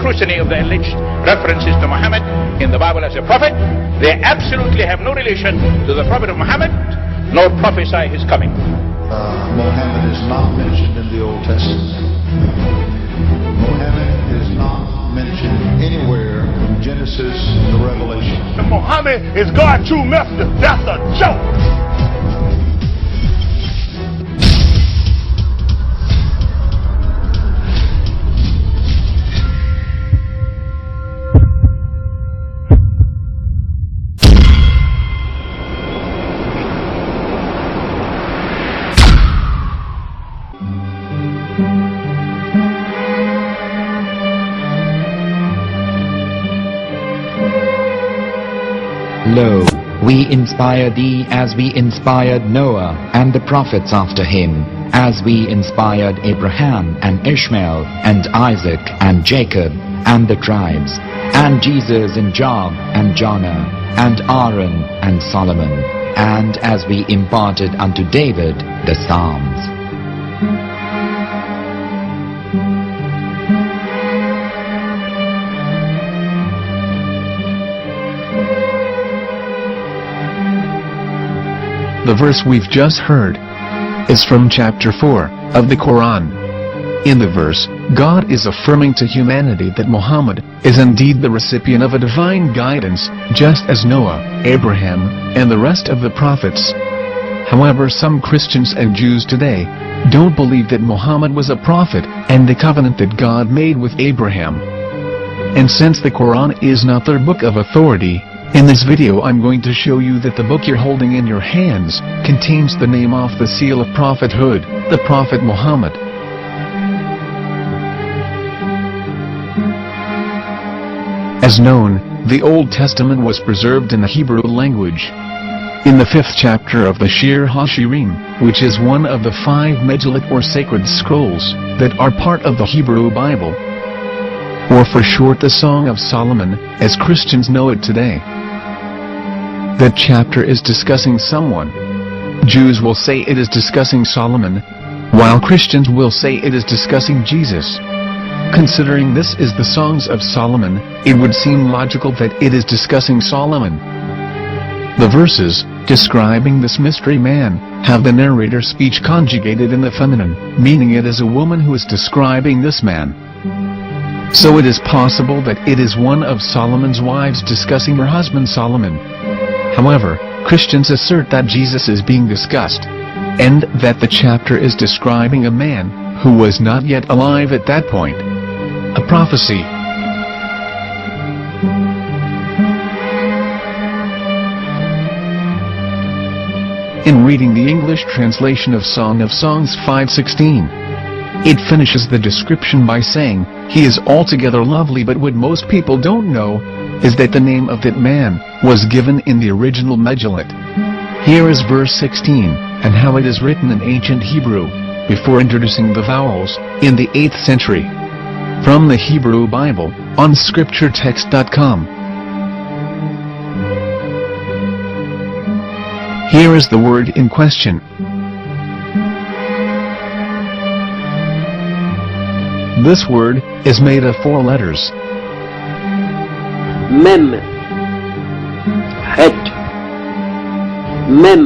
scrutiny of the alleged references to Muhammad in the Bible as a prophet, they absolutely have no relation to the prophet of Muhammad, nor prophesy his coming. Muhammad is not mentioned in the Old Testament. Muhammad is not mentioned anywhere from Genesis to Revelation. Muhammad is God's true messenger. That's a joke. Lo, we inspire thee as we inspired Noah and the prophets after him, as we inspired Abraham and Ishmael and Isaac and Jacob and the tribes, and Jesus and Job and Jonah and Aaron and Solomon, and as we imparted unto David the Psalms. The verse we've just heard is from chapter 4 of the Quran. In the verse, God is affirming to humanity that Muhammad is indeed the recipient of a divine guidance, just as Noah, Abraham, and the rest of the prophets. However, some Christians and Jews today don't believe that Muhammad was a prophet and the covenant that God made with Abraham. And since the Quran is not their book of authority, in this video I'm going to show you that the book you're holding in your hands contains the name off the seal of prophethood, the Prophet Muhammad. As known, the Old Testament was preserved in the Hebrew language. In the 5th chapter of the Shir HaShirim, which is one of the 5 Megillat or sacred scrolls that are part of the Hebrew Bible, or for short the Song of Solomon, as Christians know it today. That chapter is discussing someone. Jews will say it is discussing Solomon, while Christians will say it is discussing Jesus. Considering this is the Songs of Solomon, it would seem logical that it is discussing Solomon. The verses, describing this mystery man, have the narrator's speech conjugated in the feminine, meaning it is a woman who is describing this man. So it is possible that it is one of Solomon's wives discussing her husband Solomon. However, Christians assert that Jesus is being discussed, and that the chapter is describing a man who was not yet alive at that point. A prophecy. In reading the English translation of Song of Songs 5:16, it finishes the description by saying, "He is altogether lovely," but what most people don't know is that the name of that man was given in the original Megillat. Here is verse 16, and how it is written in ancient Hebrew, before introducing the vowels, in the 8th century. From the Hebrew Bible, on scripturetext.com. Here is the word in question. This word is made of 4 letters. Mem, Het, Mem,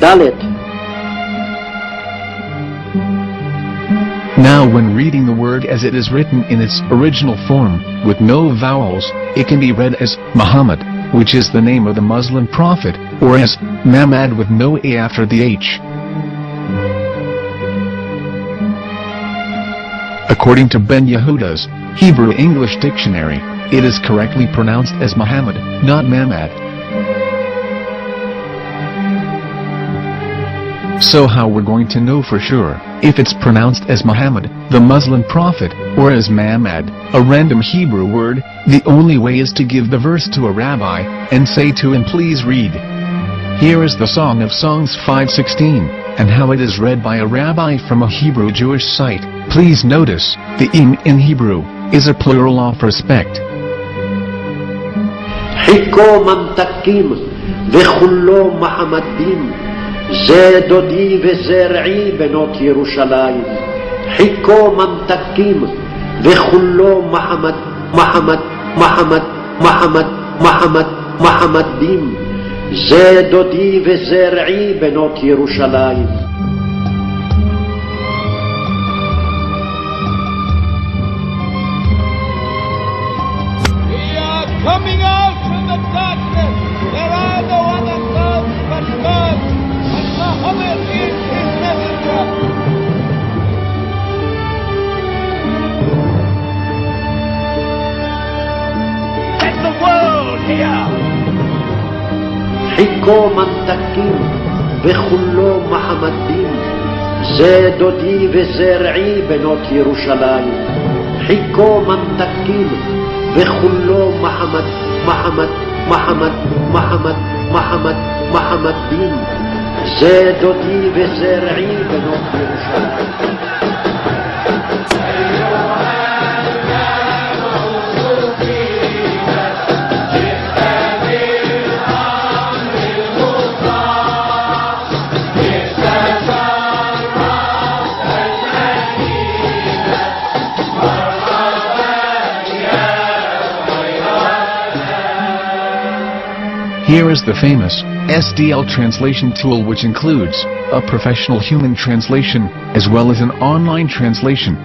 Dalet. Now when reading the word as it is written in its original form, with no vowels, it can be read as Muhammad, which is the name of the Muslim prophet, or as Mamad with no A after the H. According to Ben Yehuda's Hebrew English Dictionary, it is correctly pronounced as Muhammad, not Mamad. So how we're going to know for sure if it's pronounced as Muhammad, the Muslim prophet, or as Mamad, a random Hebrew word? The only way is to give the verse to a rabbi and say to him, "Please read." Here is the Song of Songs 5:16, and how it is read by a rabbi from a Hebrew Jewish site. Please notice, the im in Hebrew is a plural of respect. حكو ممتكيم وخلو محمدين زادودي وزرعي بنوت يروشلايم حكو ممتكيم וכולו מחמד, מחמד, מחמד, מחמד, מחמד, מחמדים. זה דודי וזה רעי בנות ירושלים. Coming out from the darkness, there are no other gods but God, and Muhammad is his messenger. Let the world hear. חיכו ממתקים וכולו מחמדים. זה דודי וזה רעי בנות ירושלים. חיכו ממתקים וכולו מחמד, מחמד, מחמד, מחמד, מחמד, מחמדים. זה דודי וזה רעי בנות ירושלים. Here is the famous SDL translation tool, which includes a professional human translation as well as an online translation.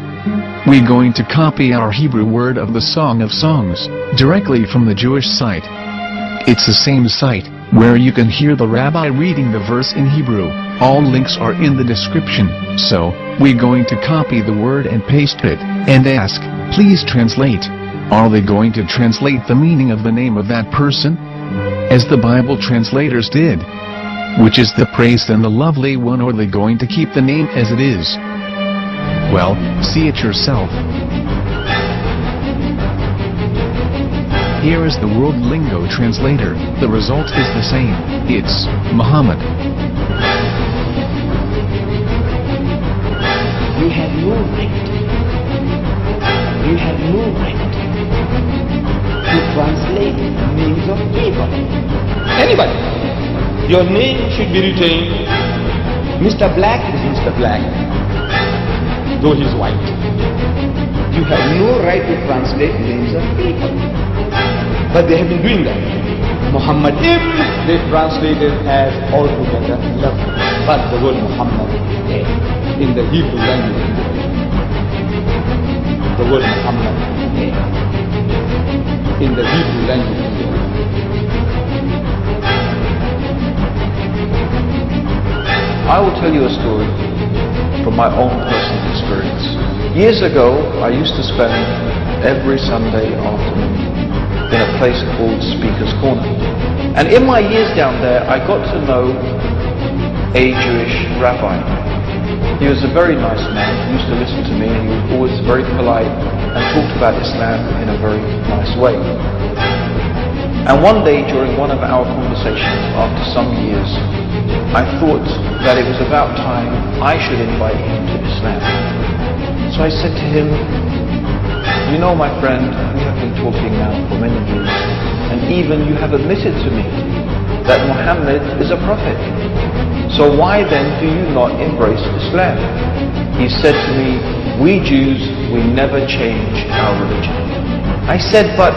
We're going to copy our Hebrew word of the Song of Songs directly from the Jewish site. It's the same site where you can hear the rabbi reading the verse in Hebrew. All links are in the description, so we're going to copy the word and paste it and ask, please translate. Are they going to translate the meaning of the name of that person? As the Bible translators did. Which is the praised and the lovely one, or are they going to keep the name as it is? Well, see it yourself. Here is the World Lingo translator. The result is the same. It's Muhammad. You have no right. You have no right to translate names of people. Anybody. Your name should be retained. Mr. Black is Mr. Black, though he's white. You have no right to translate names of people. But they have been doing that. Muhammad ibn, they translated as altogether lovely. But the word Muhammad in the Hebrew language, the word Muhammad in the Hebrew language. I will tell you a story from my own personal experience. Years ago, I used to spend every Sunday afternoon in a place called Speaker's Corner. And in my years down there, I got to know a Jewish rabbi. He was a very nice man. He used to listen to me, and he was always very polite and talked about Islam in a very nice way. And one day during one of our conversations after some years, I thought that it was about time I should invite him to Islam. So I said to him, you know, my friend, we have been talking now for many years, and even you have admitted to me that Muhammad is a prophet. So why then do you not embrace Islam? He said to me, we Jews, we never change our religion. I said, but